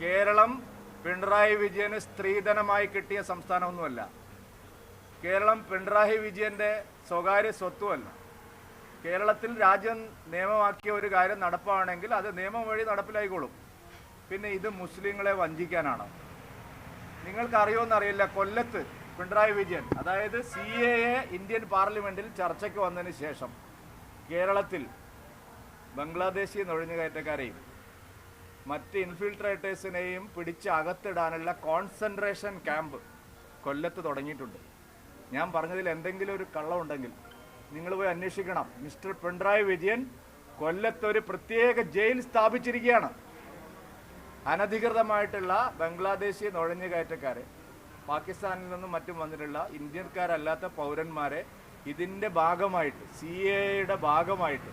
കേരളം പിണറായി വിജയന് സ്ത്രീധനമായി കിട്ടിയ സംസ്ഥാനമൊന്നുമല്ല. കേരളം പിണറായി വിജയൻ്റെ സ്വകാര്യ സ്വത്തുമല്ല. കേരളത്തിൽ രാജ്യം നിയമമാക്കിയ ഒരു കാര്യം നടപ്പാണെങ്കിൽ അത് നിയമം വഴി നടപ്പിലായിക്കോളും. പിന്നെ ഇത് മുസ്ലിങ്ങളെ വഞ്ചിക്കാനാണ്. നിങ്ങൾക്കറിയുമെന്നറിയില്ല, കൊല്ലത്ത് പിണറായി വിജയൻ, അതായത് CAA ഇന്ത്യൻ പാർലമെൻറ്റിൽ ചർച്ചയ്ക്ക് വന്നതിന് ശേഷം കേരളത്തിൽ ബംഗ്ലാദേശി നുഴഞ്ഞുകയറ്റക്കാരെയും മറ്റ് ഇൻഫിൽട്രേറ്റേഴ്സിനെയും പിടിച്ച് അകത്തിടാനുള്ള കോൺസെൻട്രേഷൻ ക്യാമ്പ് കൊല്ലത്ത് തുടങ്ങിയിട്ടുണ്ട്. ഞാൻ പറഞ്ഞതിൽ എന്തെങ്കിലും ഒരു കള്ളമുണ്ടെങ്കിൽ നിങ്ങൾ പോയി അന്വേഷിക്കണം. മിസ്റ്റർ പിണറായി വിജയൻ കൊല്ലത്തൊരു പ്രത്യേക ജയിൽ സ്ഥാപിച്ചിരിക്കുകയാണ്. അനധികൃതമായിട്ടുള്ള ബംഗ്ലാദേശി നുഴഞ്ഞുകയറ്റക്കാരെ, പാകിസ്ഥാനിൽ നിന്നും മറ്റും വന്നിട്ടുള്ള ഇന്ത്യക്കാരല്ലാത്ത പൗരന്മാരെ ഇതിൻ്റെ ഭാഗമായിട്ട്, CAAയുടെ ഭാഗമായിട്ട്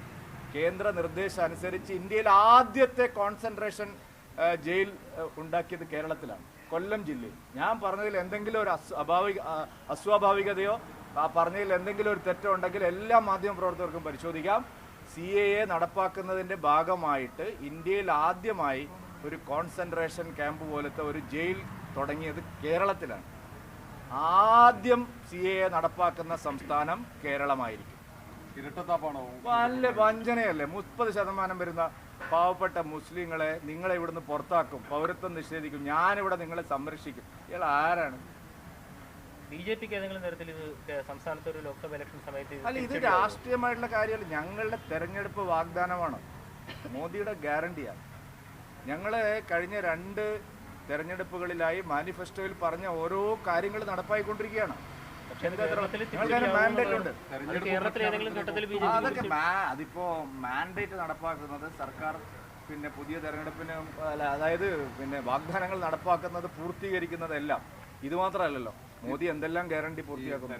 കേന്ദ്ര നിർദ്ദേശം അനുസരിച്ച് ഇന്ത്യയിൽ ആദ്യത്തെ കോൺസെൻട്രേഷൻ ജയിൽ ഉണ്ടാക്കിയത് കേരളത്തിലാണ്, കൊല്ലം ജില്ലയിൽ. ഞാൻ പറഞ്ഞതിൽ എന്തെങ്കിലും ഒരു അസ്വാഭാവികതയോ പറഞ്ഞതിൽ എന്തെങ്കിലും ഒരു തെറ്റോ ഉണ്ടെങ്കിൽ എല്ലാ മാധ്യമപ്രവർത്തകർക്കും പരിശോധിക്കാം. CAA നടപ്പാക്കുന്നതിൻ്റെ ഭാഗമായിട്ട് ഇന്ത്യയിൽ ആദ്യമായി ഒരു കോൺസെൻട്രേഷൻ ക്യാമ്പ് പോലത്തെ ഒരു ജയിൽ തുടങ്ങിയത് കേരളത്തിലാണ്. ആദ്യം CAA നടപ്പാക്കുന്ന സംസ്ഥാനം കേരളമായിരിക്കും. നല്ല വഞ്ചനയല്ലേ? 30% വരുന്ന പാവപ്പെട്ട മുസ്ലിങ്ങളെ നിങ്ങളെ ഇവിടുന്ന് പുറത്താക്കും, പൗരത്വം നിഷേധിക്കും, ഞാനിവിടെ നിങ്ങളെ സംരക്ഷിക്കും. ഇയാൾ ആരാണ്? BJPക്ക് ഏതെങ്കിലും തരത്തിൽ ഇത് സംസ്ഥാനത്ത് ഒരു ലോക്സഭ ഇലക്ഷൻ സമയത്ത് അല്ല, ഇത് രാഷ്ട്രീയമായിട്ടുള്ള കാര്യമല്ല. ഞങ്ങളുടെ തെരഞ്ഞെടുപ്പ് വാഗ്ദാനമാണ്, മോദിയുടെ ഗ്യാരണ്ടിയാണ്. ഞങ്ങൾ കഴിഞ്ഞ 2 തെരഞ്ഞെടുപ്പുകളിലായി മാനിഫെസ്റ്റോയിൽ പറഞ്ഞ ഓരോ കാര്യങ്ങൾ നടപ്പായിക്കൊണ്ടിരിക്കുകയാണ്. മാൻഡേറ്റ് ഉണ്ട്. അതൊക്കെ അതിപ്പോ മാൻഡേറ്റ് നടപ്പാക്കുന്നത് സർക്കാർ, പിന്നെ പുതിയ തെരഞ്ഞെടുപ്പിന് അതായത് പിന്നെ വാഗ്ദാനങ്ങൾ നടപ്പാക്കുന്നത്, പൂർത്തീകരിക്കുന്നതെല്ലാം ഇത് മാത്രമല്ലല്ലോ. മോദി എന്തെല്ലാം ഗ്യാരണ്ടി പൂർത്തിയാക്കുന്നു?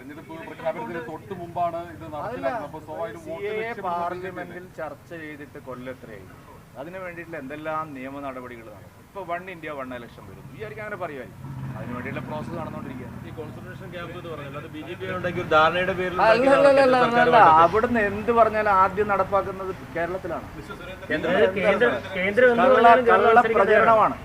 CAA പാർലമെന്റിൽ ചർച്ച ചെയ്തിട്ട് കൊല്ലത്രയായി. അതിനു വേണ്ടിയിട്ടുള്ള എന്തെല്ലാം നിയമ നടപടികൾ നടക്കും. ഇപ്പോൾ 1 India 1 election വരുന്നു വിചാരിക്കും, അങ്ങനെ പറയുമായിരിക്കും. അതിനു വേണ്ടിയുള്ള പ്രോസസ് നടന്നുകൊണ്ടിരിക്കുകയാണ്. അവിടുന്ന് എന്ത് പറഞ്ഞാലും ആദ്യം നടപ്പാക്കുന്നത് കേരളത്തിലാണ്. കള്ള പ്രചരണമാണ്.